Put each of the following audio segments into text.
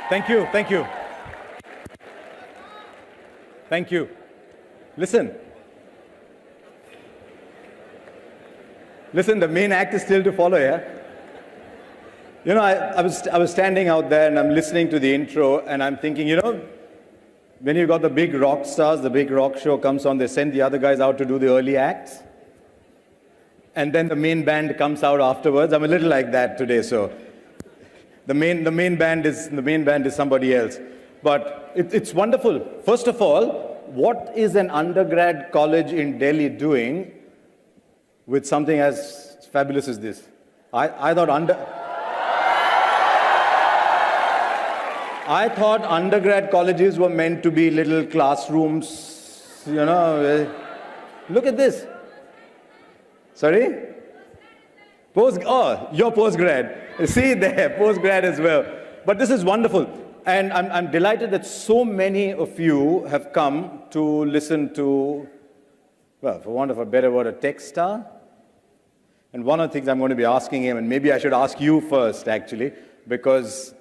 Thank you, thank you. Thank you. Listen. Listen, the main act is still to follow, yeah? You know, I was standing out there and I'm listening to the intro and I'm thinking, you know, when you got the big rock stars, the big rock show comes on, they send the other guys out to do the early acts. And then the main band comes out afterwards. I'm a little like that today, so the main band is somebody else. But it's wonderful. First of all, what is an undergrad college in Delhi doing with something as fabulous as this? I thought undergrad colleges were meant to be little classrooms, you know. Look at this. Sorry? You're postgrad. See there, postgrad as well. But this is wonderful. And I'm delighted that so many of you have come to listen to, well, for want of a better word, a tech star. And one of the things I'm going to be asking him, and maybe I should ask you first, actually, because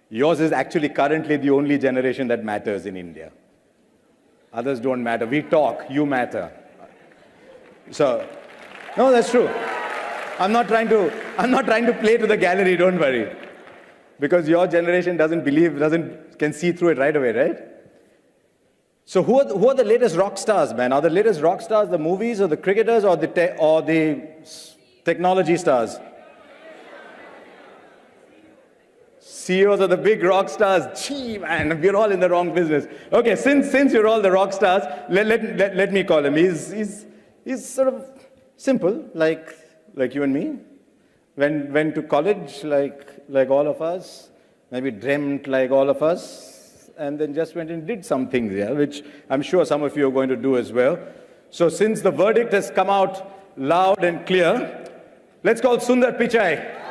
yours is actually currently the only generation that matters in India. Others don't matter. We talk, you matter. So, no, that's true. I'm not trying to play to the gallery, don't worry. Because your generation can see through it right away, right? So who are the latest rock stars, man? Are the latest rock stars the movies or the cricketers or the technology stars? CEOs are the big rock stars. Gee, man, we're all in the wrong business. Okay, since you're all the rock stars, let me call him. He's sort of simple, like you and me. Went to college like all of us, maybe dreamt like all of us, and then just went and did some things, yeah, which I'm sure some of you are going to do as well. So since the verdict has come out loud and clear, let's call Sundar Pichai.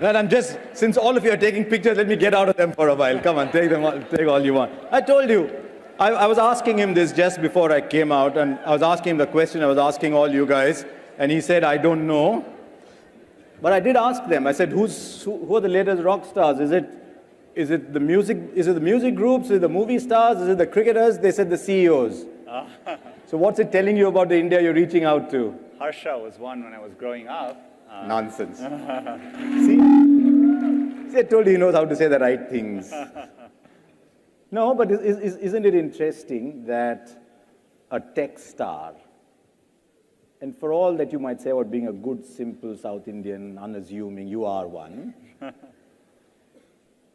And since all of you are taking pictures, let me get out of them for a while. Come on, take all you want. I told you, I was asking him this just before I came out, and I was asking him the question I was asking all you guys, and he said, I don't know. But I did ask them. I said, who are the latest rock stars? Is it the music groups? Is it the movie stars? Is it the cricketers? They said the CEOs. So what's it telling you about the India you're reaching out to? Harsha was one when I was growing up. Nonsense. See, I told you he knows how to say the right things. No, but isn't it interesting that a tech star, and for all that you might say about being a good, simple South Indian, unassuming, you are one.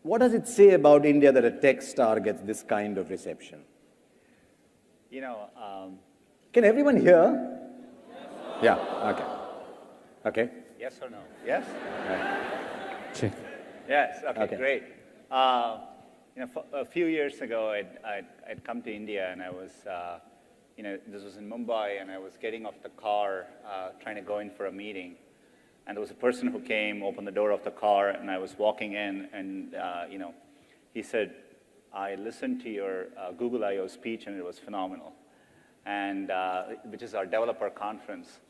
What does it say about India that a tech star gets this kind of reception? You know, can everyone hear? Yeah, okay. Okay. Yes or no? Yes? Right. Yes, okay, great. You know, a few years ago, I'd come to India, and I was, you know, this was in Mumbai, and I was getting off the car, trying to go in for a meeting. And there was a person who came, opened the door of the car, and I was walking in, and, you know, he said, I listened to your Google I/O speech, and it was phenomenal, and which is our developer conference.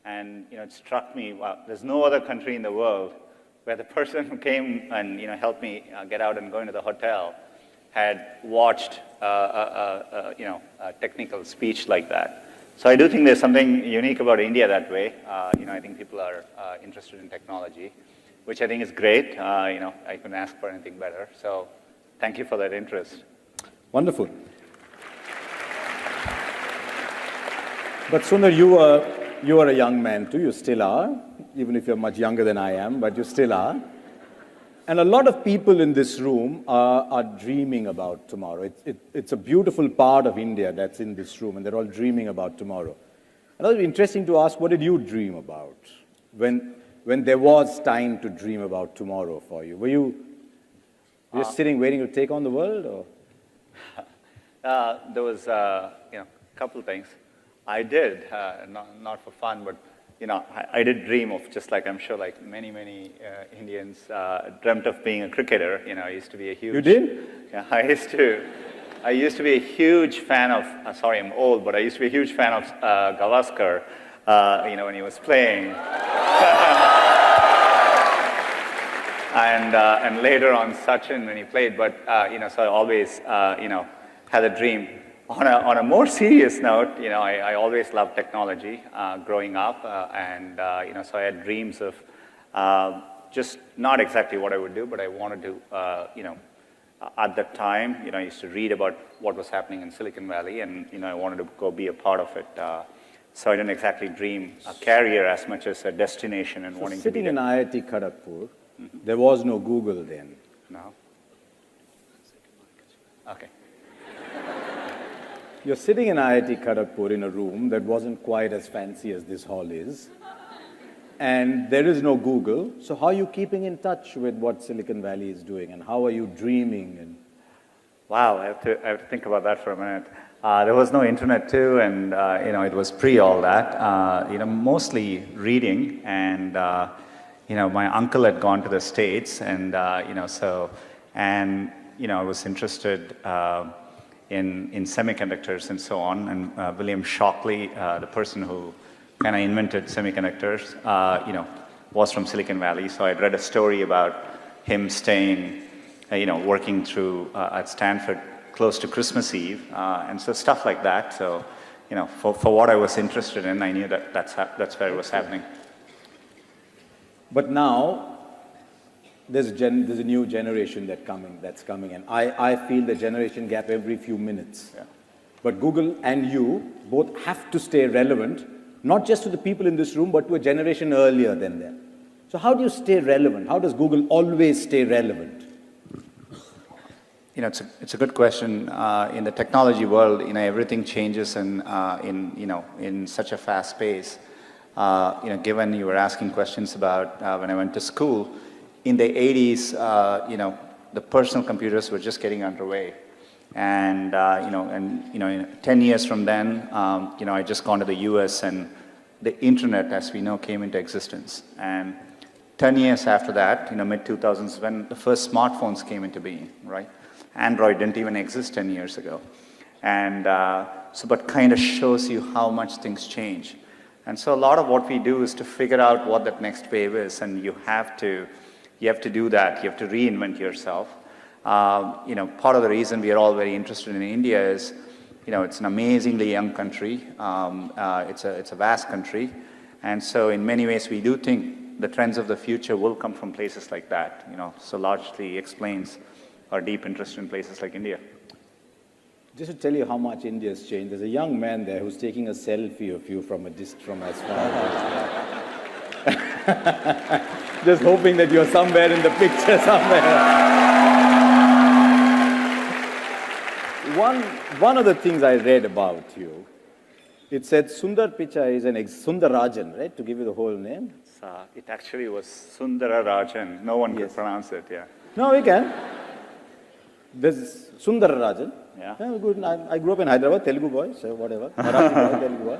And, you know, it struck me, wow, there's no other country in the world where the person who came and, you know, helped me get out and go into the hotel had watched, you know, a technical speech like that. So I do think there's something unique about India that way. You know, I think people are interested in technology, which I think is great. You know, I couldn't ask for anything better. So thank you for that interest. Wonderful. But Sundar, you are a young man too. You still are, even if you're much younger than I am, but you still are. And a lot of people in this room are dreaming about tomorrow. It's a beautiful part of India that's in this room, and they're all dreaming about tomorrow. And it would be interesting to ask, what did you dream about? When when there was time to dream about tomorrow for you? Were you just sitting waiting to take on the world, or? There was, a couple things. I did, not for fun, but I did dream of, just like I'm sure like many Indians dreamt of being a cricketer. I used to be a huge... You did? Yeah, I used to be a huge fan of, sorry, I'm old, but I used to be a huge fan of Gavaskar, when he was playing. And later on Sachin when he played, but, so I always, had a dream. On a more serious note, I always loved technology growing up, and so I had dreams of just not exactly what I would do, but I wanted to, at that time, I used to read about what was happening in Silicon Valley, and I wanted to go be a part of it. So I didn't exactly dream a career as much as a destination and wanting to be there. Sitting in IIT Kharagpur, there was no Google then. No. Okay. You're sitting in IIT Kharagpur in a room that wasn't quite as fancy as this hall is, and there is no Google, so how are you keeping in touch with what Silicon Valley is doing, and how are you dreaming? And wow, I have to think about that for a minute. There was no internet too, and it was pre all that. Mostly reading, and my uncle had gone to the States, and I was interested in semiconductors and so on. And William Shockley, the person who kind of invented semiconductors, was from Silicon Valley. So I'd read a story about him staying, working through at Stanford close to Christmas Eve, and so stuff like that. So, for what I was interested in, I knew that that's where it was happening. But now, there's a new generation that's coming, and I feel the generation gap every few minutes. Yeah. But Google and you both have to stay relevant, not just to the people in this room, but to a generation earlier than them. So how do you stay relevant? How does Google always stay relevant? It's a good question. In the technology world, everything changes in such a fast pace. Given you were asking questions about when I went to school, in the 80s, the personal computers were just getting underway. And, in 10 years from then, I just gone to the US, and the internet, as we know, came into existence. And 10 years after that, mid-2000s, when the first smartphones came into being, right? Android didn't even exist 10 years ago. And but kind of shows you how much things change. And so a lot of what we do is to figure out what that next wave is, and you have to do that. You have to reinvent yourself. Part of the reason we are all very interested in India is, it's an amazingly young country. It's a vast country. And so in many ways, we do think the trends of the future will come from places like that, so largely explains our deep interest in places like India. Just to tell you how much India has changed, there's a young man there who's taking a selfie of you from as far as just hoping that you're somewhere in the picture somewhere. One of the things I read about you, it said Sundar Pichai is Sundar Rajan, right? To give you the whole name. It actually was Sundara Rajan. No one could pronounce it, yeah. No, we can. There's Sundar Rajan. Yeah. Good. I grew up in Hyderabad, Telugu boy, so whatever. Marathi boy, Telugu boy.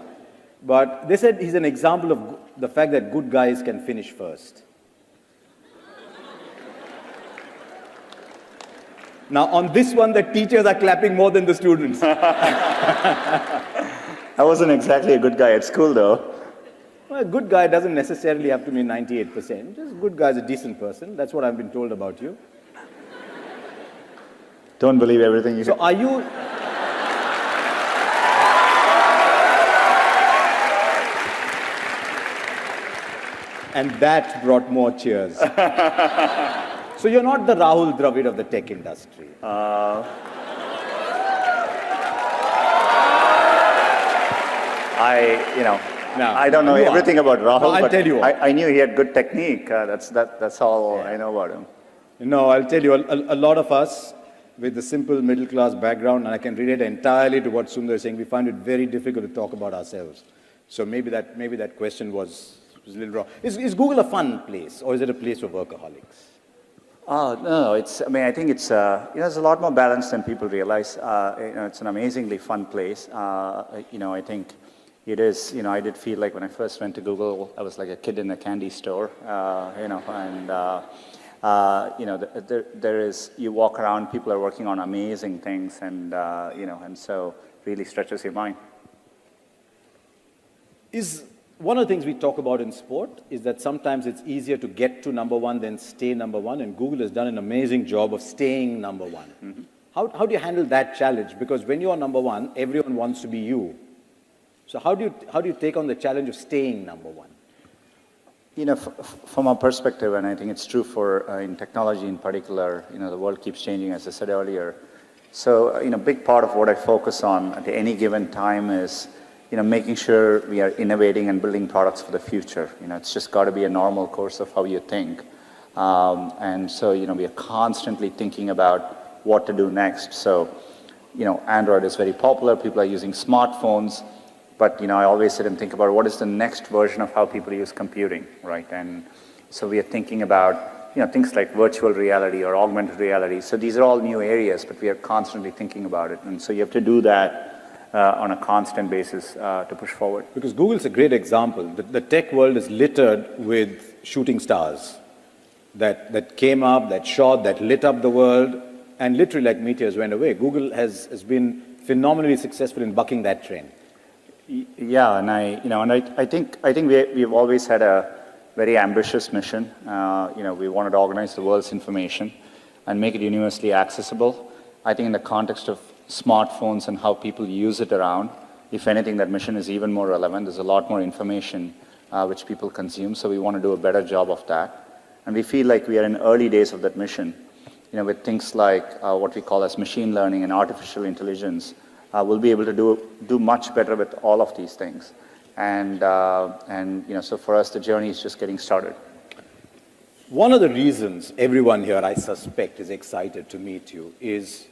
But they said he's an example of the fact that good guys can finish first. Now, on this one, the teachers are clapping more than the students. I wasn't exactly a good guy at school, though. Well, a good guy doesn't necessarily have to be 98%. Just a good guy is a decent person. That's what I've been told about you. Don't believe everything you say. So are you... And that brought more cheers. So you're not the Rahul Dravid of the tech industry. No. I don't know everything about Rahul, no, I'll but tell you what. I knew he had good technique. That's all I know about him. No, I'll tell you, a lot of us with a simple middle-class background, and I can relate entirely to what Sundar is saying, we find it very difficult to talk about ourselves. So maybe that question was was a little wrong. Is Google a fun place, or is it a place for workaholics? No, I think it's, it's a lot more balanced than people realize. It's an amazingly fun place. I think it is, I did feel like when I first went to Google, I was like a kid in a candy store, there is, you walk around, people are working on amazing things, and, and so really stretches your mind. One of the things we talk about in sport is that sometimes it's easier to get to number one than stay number one, and Google has done an amazing job of staying number one. Mm-hmm. How do you handle that challenge? Because when you are number one, everyone wants to be you. So how do you take on the challenge of staying number one? From our perspective, and I think it's true for in technology in particular, the world keeps changing, as I said earlier. So, a big part of what I focus on at any given time is making sure we are innovating and building products for the future. It's just got to be a normal course of how you think. And so, we are constantly thinking about what to do next. So, Android is very popular. People are using smartphones. But, I always sit and think about what is the next version of how people use computing, right? And so we are thinking about, things like virtual reality or augmented reality. So these are all new areas, but we are constantly thinking about it. And so you have to do that on a constant basis to push forward. Because Google's a great example. The tech world is littered with shooting stars that came up, that shot, that lit up the world, and literally like meteors went away. Google has been phenomenally successful in bucking that trend. Yeah, and I think we've always had a very ambitious mission. We wanted to organize the world's information and make it universally accessible. I think in the context of smartphones and how people use it around, if anything, that mission is even more relevant. There's a lot more information which people consume, so we want to do a better job of that. And we feel like we are in early days of that mission, with things like what we call as machine learning and artificial intelligence. We'll be able to do much better with all of these things. And so for us, the journey is just getting started. One of the reasons everyone here, I suspect, is excited to meet you is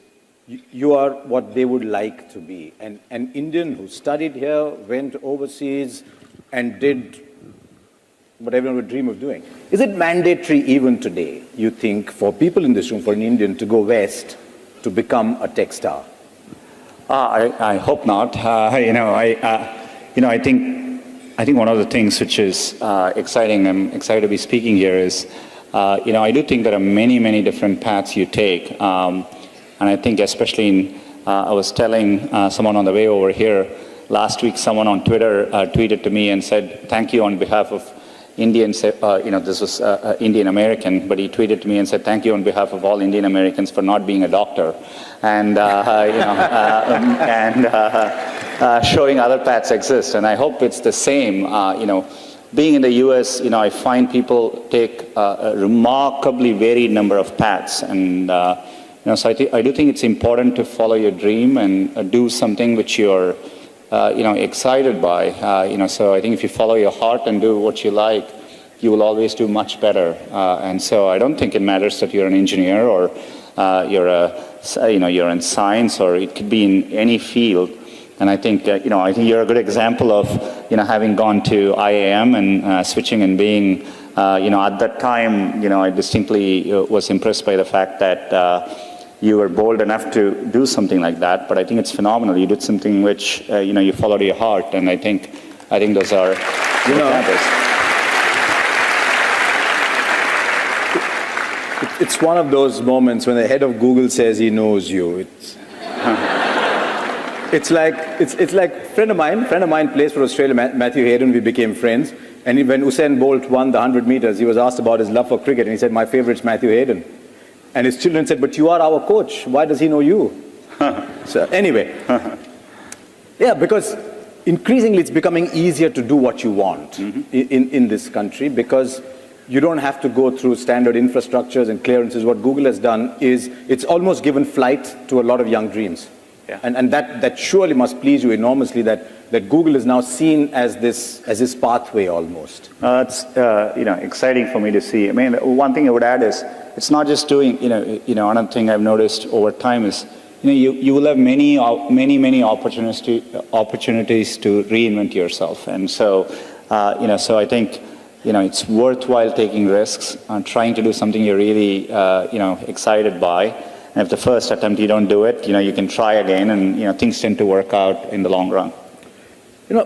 you are what they would like to be. An Indian who studied here, went overseas, and did what everyone would dream of doing. Is it mandatory even today, you think, for people in this room, for an Indian to go west to become a tech star? I hope not. I think one of the things which is exciting, I'm excited to be speaking here, is, I do think there are many, many different paths you take. And I think especially I was telling someone on the way over here, last week someone on Twitter tweeted to me and said, thank you on behalf of Indians, this was Indian American, but he tweeted to me and said, thank you on behalf of all Indian Americans for not being a doctor. And, showing other paths exist. And I hope it's the same. Being in the US, I find people take a remarkably varied number of paths. And, so I do think it's important to follow your dream and do something which you're excited by. So I think if you follow your heart and do what you like, you will always do much better. And so I don't think it matters that you're an engineer or you're in science, or it could be in any field. And I think you're a good example of having gone to IIM and switching and being at that time I distinctly was impressed by the fact that you were bold enough to do something like that. But I think it's phenomenal. You did something which you followed your heart, and I think those are examples. It's one of those moments when the head of Google says he knows you. It's like a friend of mine plays for Australia, Matthew Hayden. We became friends, and when Usain Bolt won the 100 meters, he was asked about his love for cricket, and he said, "My favorite's Matthew Hayden." And his children said, "But you are our coach. Why does he know you?" So anyway, yeah, because increasingly it's becoming easier to do what you want in this country, because you don't have to go through standard infrastructures and clearances. What Google has done is it's almost given flight to a lot of young dreams. Yeah. And that surely must please you enormously, that Google is now seen as this pathway almost. It's exciting for me to see. I mean, one thing I would add is it's not just doing, another thing I've noticed over time is, you will have many opportunities to reinvent yourself. And so, so I think it's worthwhile taking risks and trying to do something you're really, excited by. And if the first attempt you don't do it, you can try again, and things tend to work out in the long run.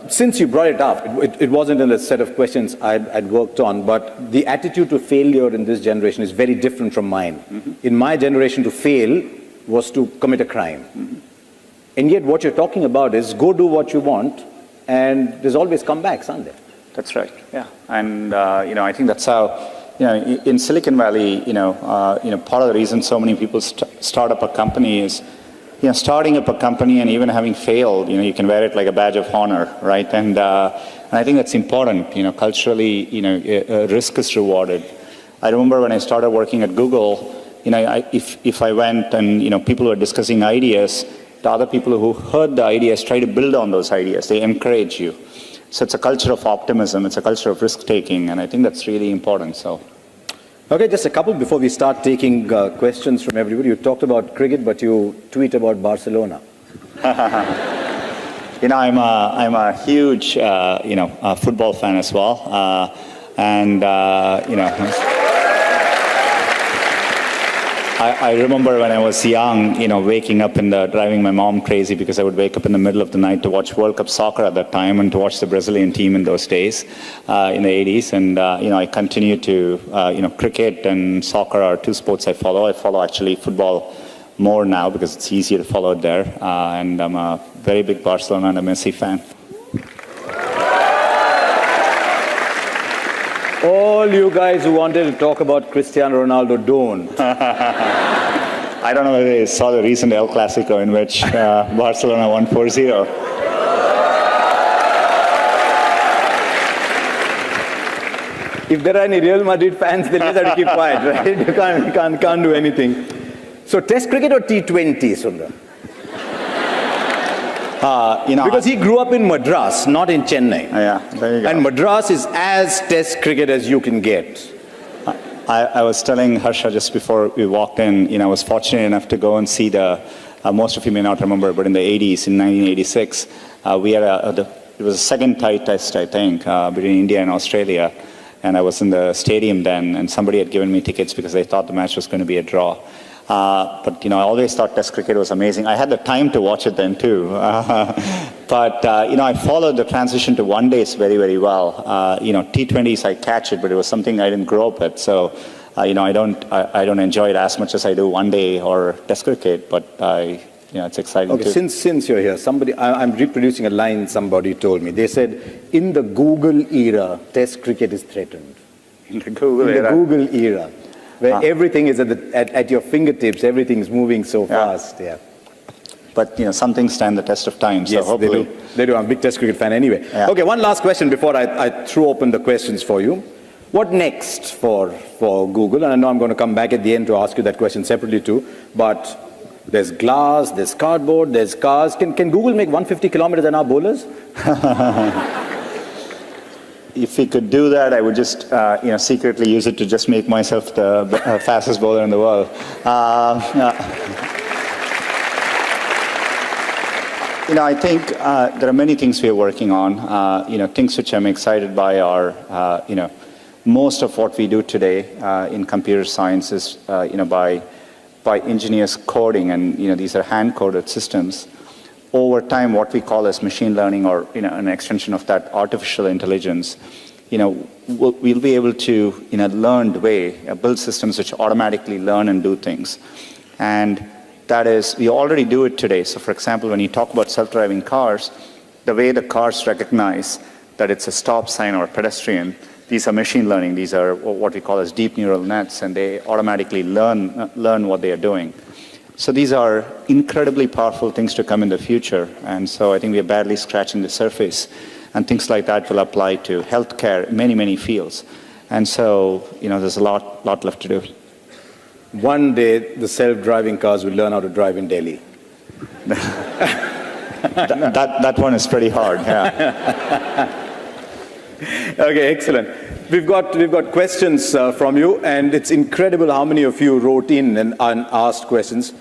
Since you brought it up, it wasn't in a set of questions I'd worked on, but the attitude to failure in this generation is very different from mine. Mm-hmm. In my generation, to fail was to commit a crime. Mm-hmm. And yet what you're talking about is go do what you want, and there's always comebacks, aren't there? That's right, yeah. And, I think that's how, in Silicon Valley, part of the reason so many people start up a company is, starting up a company and even having failed, you can wear it like a badge of honor, right? And I think that's important, culturally, risk is rewarded. I remember when I started working at Google, if I went and, people were discussing ideas, the other people who heard the ideas try to build on those ideas. They encourage you. So it's a culture of optimism. It's a culture of risk-taking, and I think that's really important. So, okay, just a couple before we start taking questions from everybody. You talked about cricket, but you tweet about Barcelona. I'm a huge, football fan as well, I remember when I was young, waking up driving my mom crazy because I would wake up in the middle of the night to watch World Cup soccer at that time and to watch the Brazilian team in those days, in the 80s. And, I continue to, cricket and soccer are two sports I follow. I follow actually football more now because it's easier to follow it there. And I'm a very big Barcelona and a Messi fan. All you guys who wanted to talk about Cristiano Ronaldo, don't. I don't know whether you saw the recent El Clasico in which Barcelona won 4-0. If there are any Real Madrid fans, they just have to keep quiet, right? You can't do anything. So Test cricket or T20, Sundar? Because he grew up in Madras, not in Chennai. Yeah, there you go. And Madras is as Test cricket as you can get. I was telling Harsha just before we walked in, I was fortunate enough to go and see most of you may not remember, but in the 80s, in 1986, we had it was a second tie test, I think, between India and Australia. And I was in the stadium then, and somebody had given me tickets because they thought the match was going to be a draw. But, I always thought Test cricket was amazing. I had the time to watch it then, too. But, I followed the transition to one days very, very well. T20s, I catch it, but it was something I didn't grow up with. So, I don't enjoy it as much as I do one day or Test cricket, but, it's exciting, okay, too. Since you're here, I'm reproducing a line somebody told me. They said, in the Google era, Test cricket is threatened. In the Google era? In the Google era. Where everything is at your fingertips, everything's moving so fast. Yeah. But some things stand the test of time. So yes, hopefully they do. I'm a big Test cricket fan anyway. Yeah. Okay, one last question before I throw open the questions for you. What next for Google? And I know I'm going to come back at the end to ask you that question separately too. But there's glass, there's cardboard, there's cars. Can Google make 150 kilometers an hour bowlers? If we could do that, I would just, secretly use it to just make myself the fastest bowler in the world. I think there are many things we are working on. Things which I'm excited by are, most of what we do today in computer science is, by engineers coding, and these are hand-coded systems. Over time, what we call as machine learning, or an extension of that, artificial intelligence, we'll be able to, in a learned way, build systems which automatically learn and do things. And that is, we already do it today. So for example, when you talk about self-driving cars, the way the cars recognize that it's a stop sign or pedestrian, these are machine learning. These are what we call as deep neural nets, and they automatically learn what they are doing. So these are incredibly powerful things to come in the future. And so I think we are barely scratching the surface. And things like that will apply to healthcare, many, many fields. And so, there's a lot left to do. One day, the self-driving cars will learn how to drive in Delhi. that one is pretty hard, yeah. Okay, excellent. We've got questions from you, and it's incredible how many of you wrote in and asked questions.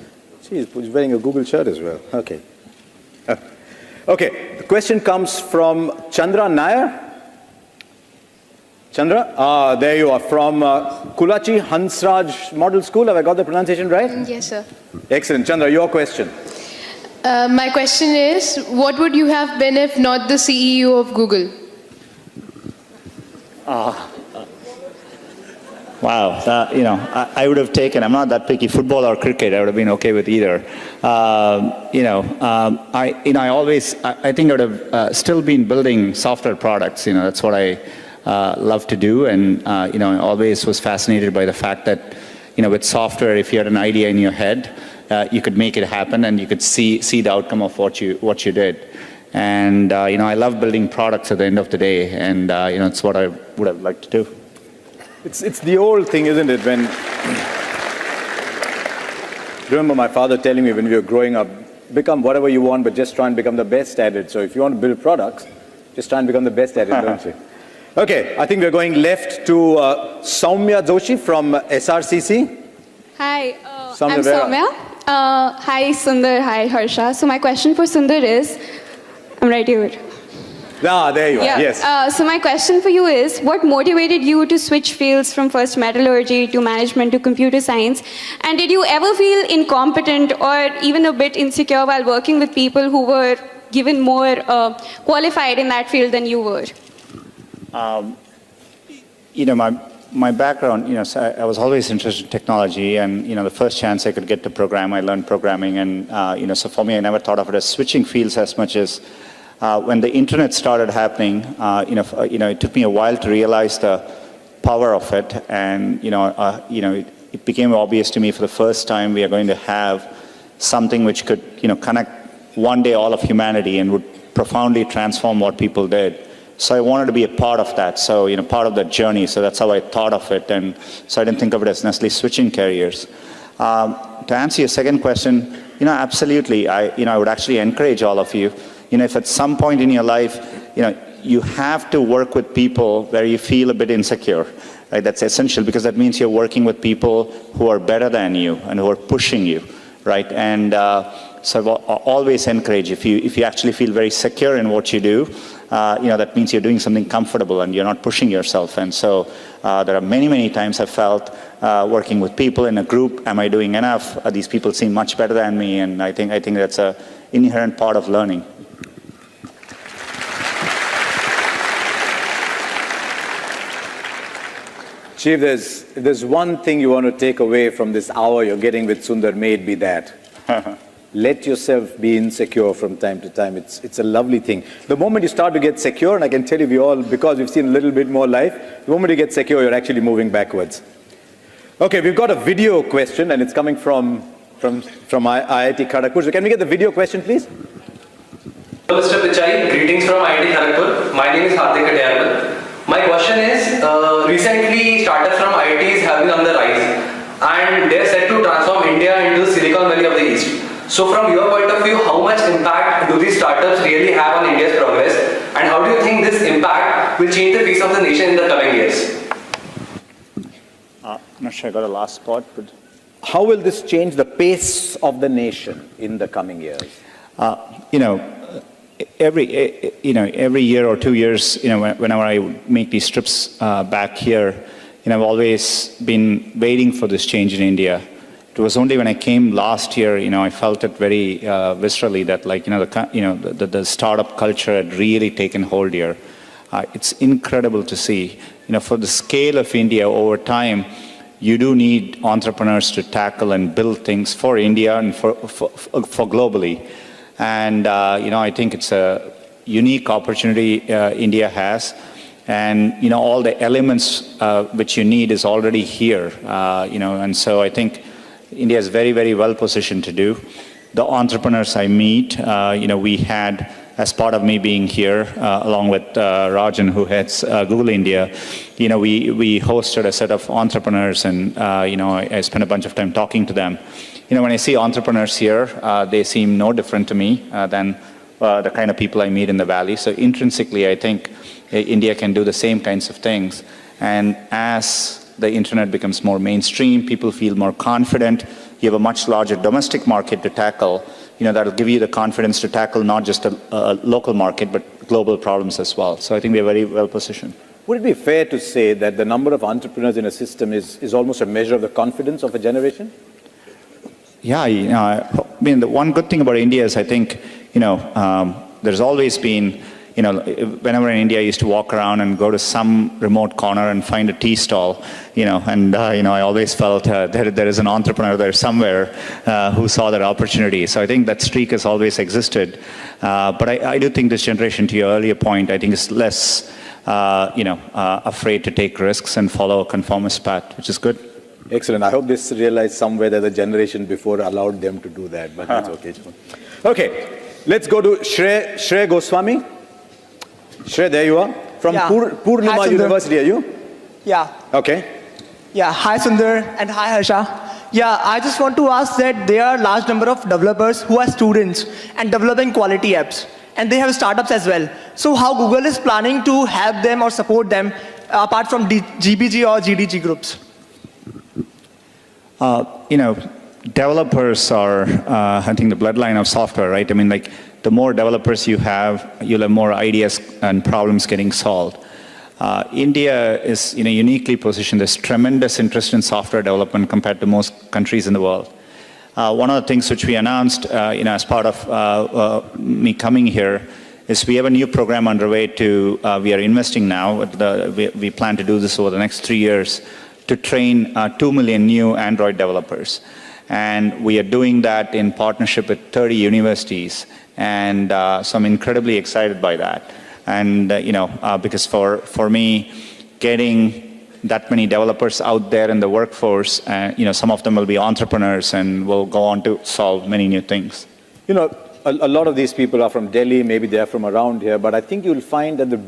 He's wearing a Google shirt as well. Okay. Okay, the question comes from Chandra Nair. Chandra, there you are from Kulachi Hansraj Model School. Have I got the pronunciation right? Yes, sir. Excellent. Chandra, your question. My question is, what would you have been if not the CEO of Google? Wow, I would have taken, I'm not that picky, football or cricket, I would have been okay with either. I think I would have still been building software products, that's what I love to do, and I always was fascinated by the fact that, with software, if you had an idea in your head, you could make it happen and you could see the outcome of what you did. And, I love building products at the end of the day, and, it's what I would have liked to do. It's the old thing, isn't it? When remember my father telling me when we were growing up, become whatever you want, but just try and become the best at it. So if you want to build products, just try and become the best at it, don't you? Okay, I think we're going left to Soumya Joshi from SRCC. Hi, Soumya, I'm Soumya. Hi, Sundar. Hi, Harsha. So my question for Sundar is, I'm right here. There you are, yes. So my question for you is, what motivated you to switch fields from first metallurgy to management to computer science? And did you ever feel incompetent or even a bit insecure while working with people who were given more qualified in that field than you were? My background, so I was always interested in technology, and the first chance I could get to program, I learned programming, and so for me, I never thought of it as switching fields as much as when the internet started happening, it took me a while to realize the power of it, and it became obvious to me for the first time we are going to have something which could connect one day all of humanity and would profoundly transform what people did. So I wanted to be a part of that, so part of that journey. So that's how I thought of it, and so I didn't think of it as necessarily switching careers. To answer your second question, absolutely. I would actually encourage all of you. If at some point in your life, you have to work with people where you feel a bit insecure, right? That's essential, because that means you're working with people who are better than you and who are pushing you, right? And so I always encourage, if you actually feel very secure in what you do, that means you're doing something comfortable and you're not pushing yourself. And so there are many, many times I've felt working with people in a group, am I doing enough? These people seem much better than me, and I think that's an inherent part of learning. Chief, if there's one thing you want to take away from this hour you're getting with Sundar, may it be that. Let yourself be insecure from time to time. It's a lovely thing. The moment you start to get secure, and I can tell you we all, because we've seen a little bit more life, the moment you get secure, you're actually moving backwards. Okay, we've got a video question, and it's coming from IIT Kharagpur. So can we get the video question, please? Hello, Mr. Pichai. Greetings from IIT Kharagpur. My name is Hardik Katayarmal. My question is, recently startups from IITs have been on the rise, and they're set to transform India into the Silicon Valley of the East. So from your point of view, how much impact do these startups really have on India's progress, and how do you think this impact will change the face of the nation in the coming years? I'm not sure I got a last spot, but how will this change the pace of the nation in the coming years? Every year or 2 years, whenever I make these trips back here, I've always been waiting for this change in India. It was only when I came last year, I felt it very viscerally that, the startup culture had really taken hold here. It's incredible to see. For the scale of India over time, you do need entrepreneurs to tackle and build things for India and for globally. And, I think it's a unique opportunity India has. And, all the elements which you need is already here, and so I think India is very, very well positioned to do. The entrepreneurs I meet, we had, as part of me being here, along with Rajan, who heads Google India, we hosted a set of entrepreneurs, and, I spent a bunch of time talking to them. When I see entrepreneurs here, they seem no different to me than the kind of people I meet in the Valley. So intrinsically, I think India can do the same kinds of things. And as the internet becomes more mainstream, people feel more confident, you have a much larger domestic market to tackle, that'll give you the confidence to tackle not just a local market, but global problems as well. So I think we're very well positioned. would it be fair to say that the number of entrepreneurs in a system is almost a measure of the confidence of a generation? Yeah, I mean, the one good thing about India is I think, there's always been, whenever in India I used to walk around and go to some remote corner and find a tea stall, I always felt there is an entrepreneur there somewhere who saw that opportunity. So I think that streak has always existed. But I do think this generation, to your earlier point, I think is less, afraid to take risks and follow a conformist path, which is good. Excellent. I hope this realized somewhere that the generation before allowed them to do that, but that's okay. Okay, let's go to Shrey Goswami. Shrey, there you are. From Purnima University, are you? Yeah. Okay. Yeah, hi Sundar and hi Harsha. Yeah, I just want to ask that there are large number of developers who are students and developing quality apps. And they have startups as well. So how Google is planning to help them or support them apart from GBG or GDG groups? Developers are, I think, the bloodline of software, right? I mean, like, the more developers you have, you'll have more ideas and problems getting solved. India is, uniquely positioned. There's tremendous interest in software development compared to most countries in the world. One of the things which we announced, as part of me coming here, is we have a new program underway we are investing now. We plan to do this over the next 3 years to train 2 million new Android developers. And we are doing that in partnership with 30 universities. And so I'm incredibly excited by that. And, because for me, getting that many developers out there in the workforce, some of them will be entrepreneurs and will go on to solve many new things. A lot of these people are from Delhi, maybe they're from around here, but I think you'll find that the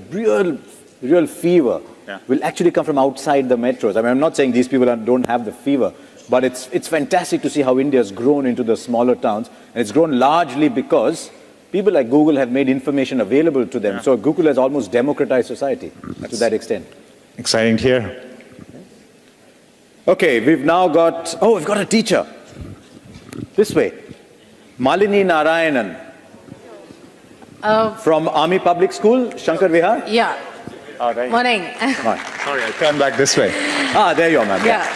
real fever will actually come from outside the metros. I mean, I'm not saying these people don't have the fever, but it's fantastic to see how India has grown into the smaller towns, and it's grown largely because people like Google have made information available to them. So Google has almost democratized society to that extent. Exciting to hear. Okay, we've got a teacher. This way. Malini Narayanan. From Army Public School, Shankar Vihar? Yeah. All right. Morning. Sorry, I'll turn back this way. There you are, ma'am. Yeah.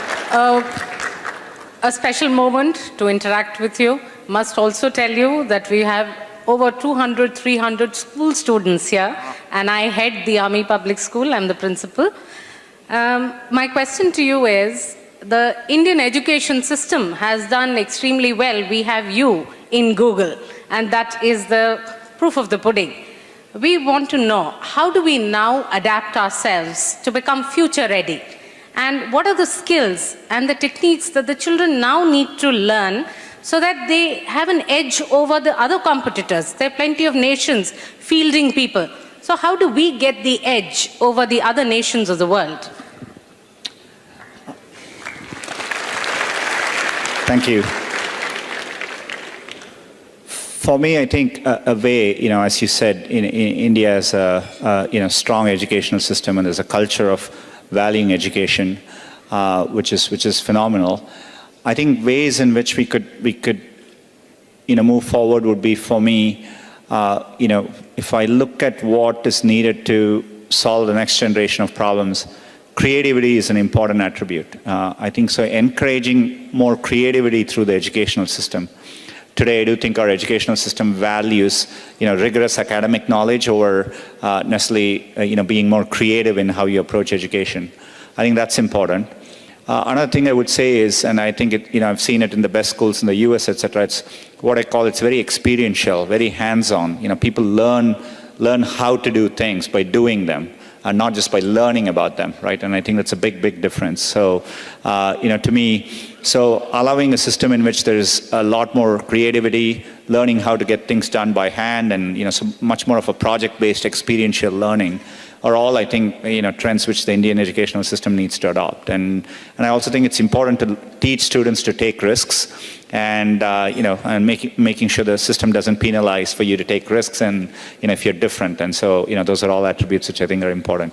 A special moment to interact with you. Must also tell you that we have over 200, 300 school students here, and I head the Army Public School. I'm the principal. My question to you is, the Indian education system has done extremely well. We have you in Google, and that is the proof of the pudding. We want to know, how do we now adapt ourselves to become future ready? And what are the skills and the techniques that the children now need to learn so that they have an edge over the other competitors? There are plenty of nations fielding people. So how do we get the edge over the other nations of the world? Thank you. For me, I think a way, as you said, India has a strong educational system, and there's a culture of valuing education, which is phenomenal. I think ways in which we could move forward would be, for me, if I look at what is needed to solve the next generation of problems, creativity is an important attribute. I think so. Encouraging more creativity through the educational system. Today, I do think our educational system values, rigorous academic knowledge over necessarily, being more creative in how you approach education. I think that's important. Another thing I would say is, and I think I've seen it in the best schools in the US, etc. It's what I call, it's very experiential, very hands-on. People learn how to do things by doing them, and not just by learning about them, right? And I think that's a big difference. So, to me, so allowing a system in which there's a lot more creativity, learning how to get things done by hand, and so much more of a project-based experiential learning are all, I think, trends which the Indian educational system needs to adopt. And I also think it's important to teach students to take risks, and and making sure the system doesn't penalize for you to take risks, and if you're different. And so those are all attributes which I think are important.